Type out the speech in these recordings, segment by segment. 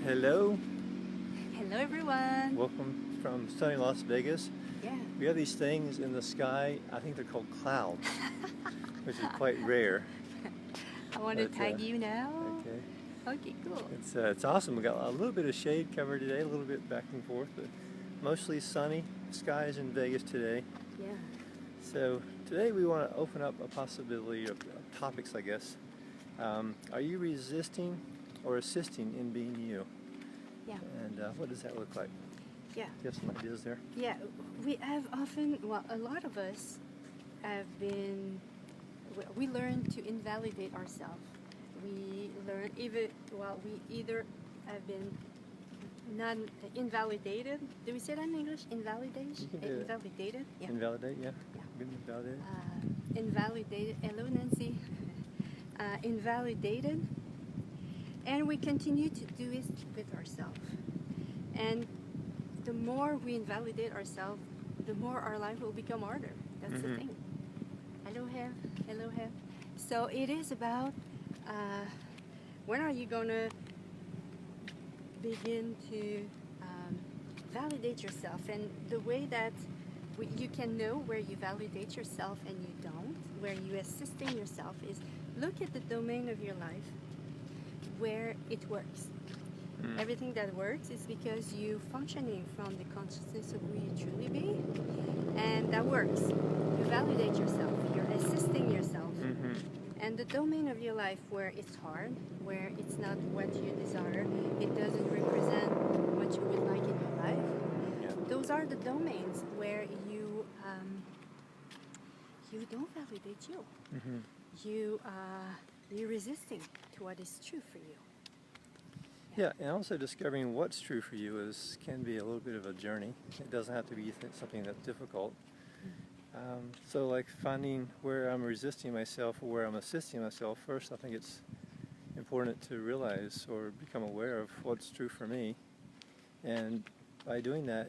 Hello, Hello, everyone. welcome from sunny Las Vegas. Yeah, We have these things in the sky, I think they're called clouds, which is quite rare. I want to But tag you now. okay, Okay, cool. it's awesome. We got a little bit of shade cover today, a little bit back and forth, but mostly sunny skies in Vegas today. Yeah, So today we want to open up a possibility of topics, I guess. Are you resisting or assisting in being you? yeah, And what does that look like? yeah, Do you have some ideas there? yeah. We have often, well, a lot of us have been, we learn to invalidate ourselves. We learn even, well, we either have been non invalidated. Do we say that in English? Invalidation? You can do it. Invalidated? Yeah. Invalidate, yeah. Yeah. Been invalidated. Invalidated. Hello, Nancy. Invalidated. And we continue to do it with ourselves. And the more we invalidate ourselves, the more our life will become harder. That's the thing. Hello, Hev. Hello, Hev. So it is about when are you going to begin to validate yourself? And the way that you can know where you validate yourself and you don't, where you assisting yourself, is look at the domain of your life where it works. Everything that works is because you functioning from the consciousness of who you truly be, and that works. You validate yourself, you're assisting yourself. And the domain of your life where it's hard, where it's not what you desire, it doesn't represent what you would like in your life, Yeah. those are the domains where you don't validate you. You're resisting to what is true for you. Yeah, and also discovering what's true for you can be a little bit of a journey. It doesn't have to be something that's difficult. So like finding where I'm resisting myself or where I'm assisting myself, first I think it's important to realize or become aware of what's true for me. And by doing that,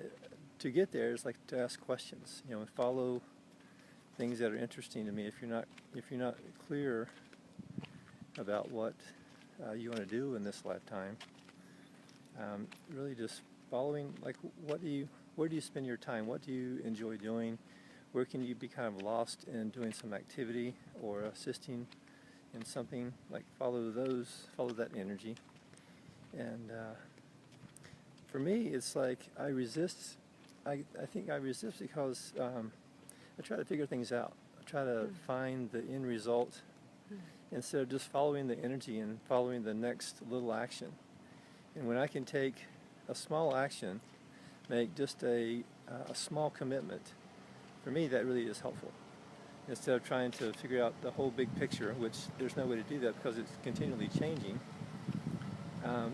to get there is like to ask questions, and follow things that are interesting to me. If you're not clear about what you want to do in this lifetime, really just following, like, where do you spend your time? What do you enjoy doing? Where can you be kind of lost in doing some activity or assisting in something? Like follow that energy. And for me, it's like I think I resist because I try to figure things out. I try to find the end result instead of just following the energy and following the next little action. And when I can take a small action, make just a small commitment, for me that really is helpful. Instead of trying to figure out the whole big picture, which there's no way to do that because it's continually changing,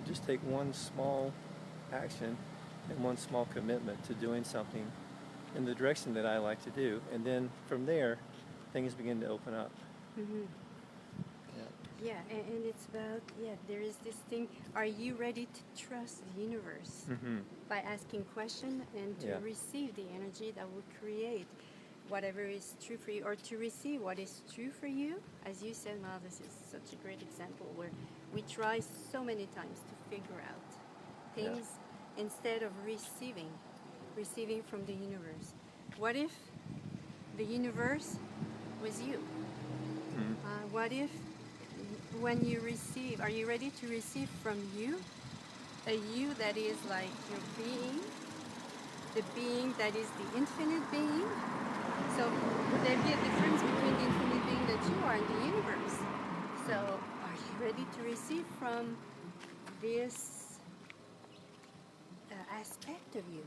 just take one small action and one small commitment to doing something in the direction that I like to do. And then from there, things begin to open up. Yeah, and it's about, there is this thing, are you ready to trust the universe by asking questions and to receive the energy that will create whatever is true for you, or to receive what is true for you? As you said, Mal, this is such a great example where we try so many times to figure out things instead of receiving from the universe. What if the universe was you? What if when you receive, are you ready to receive from you, a you that is like your being, the being that is the infinite being? So would there be a difference between the infinite being that you are and the universe? So are you ready to receive from this aspect of you?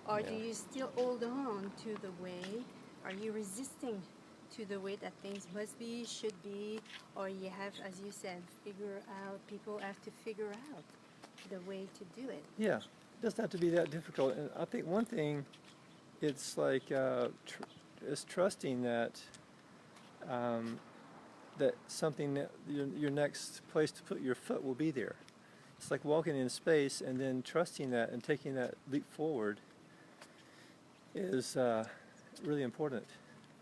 Or do you still hold on to the way, are you resisting to the way that things must be, should be, or you have, as you said, people have to figure out the way to do it? Yeah, it doesn't have to be that difficult. And I think one thing, it's like is trusting that that something that your next place to put your foot will be there. It's like walking in space and then trusting that and taking that leap forward is really important.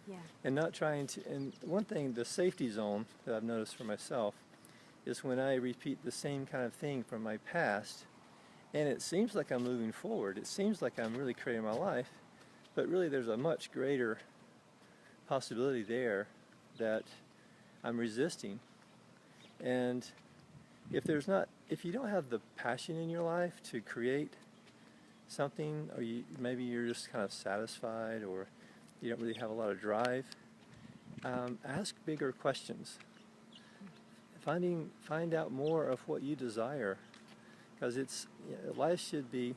Yeah. And not trying to, and one thing, the safety zone that I've noticed for myself is when I repeat the same kind of thing from my past, And it seems like I'm moving forward. It seems like I'm really creating my life, but really there's a much greater possibility there that I'm resisting. And if you don't have the passion in your life to create something, or maybe you're just kind of satisfied, or you don't really have a lot of drive, ask bigger questions. Find out more of what you desire, because life should be,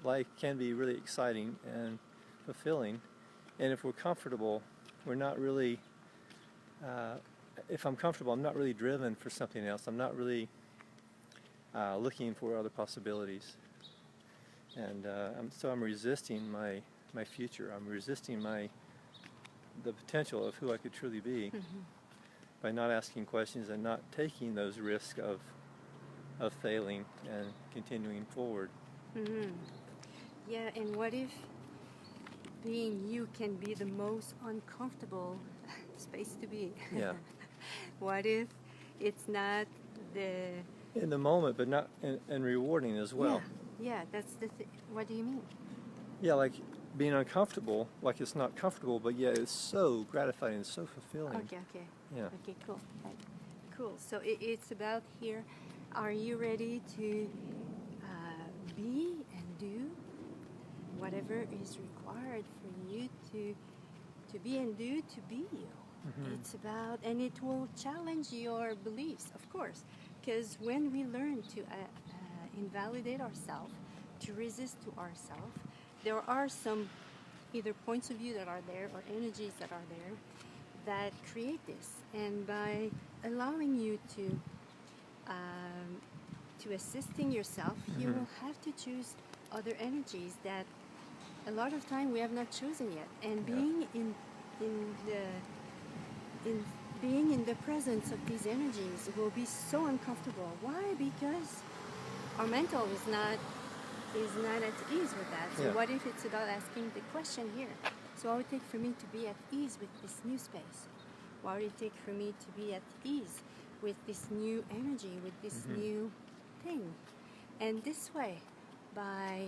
life can be really exciting and fulfilling, and if we're comfortable, we're not really, if I'm comfortable, I'm not really driven for something else. I'm not really looking for other possibilities, and I'm resisting my future. I'm resisting the potential of who I could truly be by not asking questions and not taking those risks of failing and continuing forward. Yeah, and what if being you can be the most uncomfortable space to be? Yeah. What if it's not in the moment, but not and rewarding as well. Yeah, that's the thing. What do you mean? Yeah, like being uncomfortable, like it's not comfortable, but yet it's so gratifying and so fulfilling. Okay. Yeah. Okay, cool. Right. Cool. So it's about here. Are you ready to be and do whatever is required for you to be and do to be you? It's about, and it will challenge your beliefs, of course, because when we learn to invalidate ourselves, to resist to ourselves, there are some either points of view that are there or energies that are there that create this. And by allowing you to assisting yourself, you will have to choose other energies that a lot of time we have not chosen yet. And being being in the presence of these energies will be so uncomfortable. Why? Because our mental is not at ease with that. So what if it's about asking the question here? So what would it take for me to be at ease with this new space? What would it take for me to be at ease with this new energy, with this new thing? And this way, by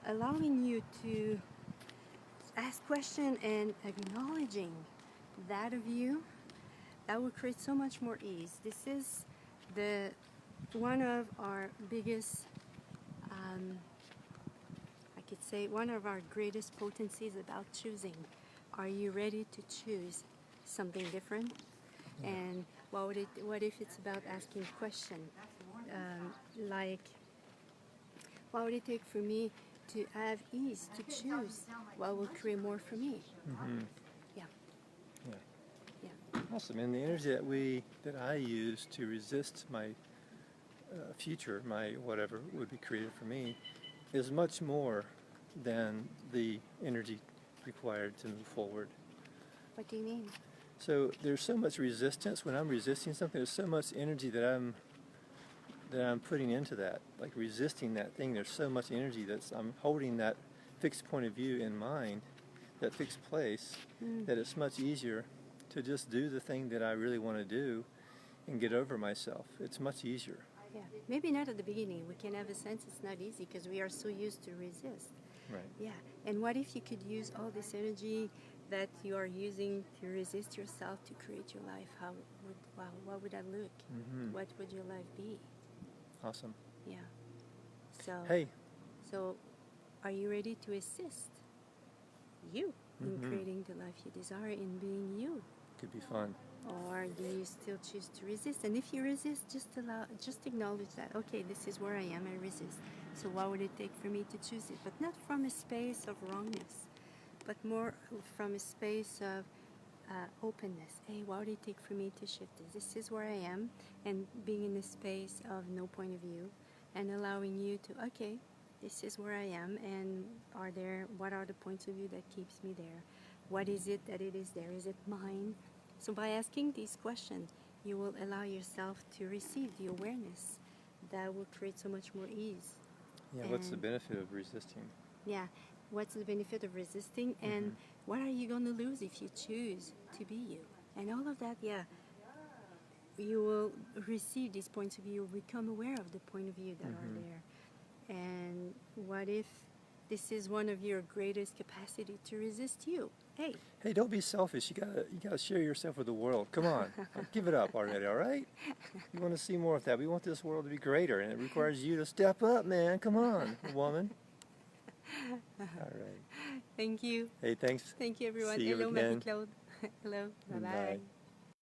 allowing you to ask question and acknowledging that of you, that will create so much more ease. This is one of our biggest, I could say, one of our greatest potencies about choosing. Are you ready to choose something different? And what if it's about asking question, like, what would it take for me to have ease to choose what will create more for me? Yeah. Awesome. And the energy that I use to resist my future, my whatever would be created for me, is much more than the energy required to move forward. What do you mean? So there's so much resistance when I'm resisting something. There's so much energy that I'm putting into that, like resisting that thing. There's so much energy I'm holding that fixed point of view in mind, that fixed place, that it's much easier to just do the thing that I really want to do and get over myself. It's much easier. Yeah, maybe not at the beginning. We can have a sense it's not easy because we are so used to resist. Right. Yeah, and what if you could use all this energy that you are using to resist yourself to create your life? What would that look? What would your life be? Awesome. Yeah. So are you ready to assist you in creating the life you desire, in being you? Could be fun. Or do you still choose to resist? And if you resist, just acknowledge that, okay, this is where I am, I resist. So what would it take for me to choose it? But not from a space of wrongness, but more from a space of openness. Hey, what would it take for me to shift this? This is where I am, and being in a space of no point of view, and allowing you to, okay, this is where I am, and what are the points of view that keeps me there? What is it that it is there? Is it mine? So by asking these questions, you will allow yourself to receive the awareness that will create so much more ease. Yeah, what's the benefit of resisting? Yeah, what's the benefit of resisting, and what are you going to lose if you choose to be you? And all of that, you will receive these points of view, become aware of the point of view that are there. And what if this is one of your greatest capacity to resist you? Hey, don't be selfish. You gotta share yourself with the world. Come on, give it up already. All right? You want to see more of that. We want this world to be greater, and it requires you to step up, man. Come on, woman. All right. Thank you. Hey, thanks. Thank you, everyone. See you Hello, again. Marie-Claude. Hello. Bye-bye. Bye.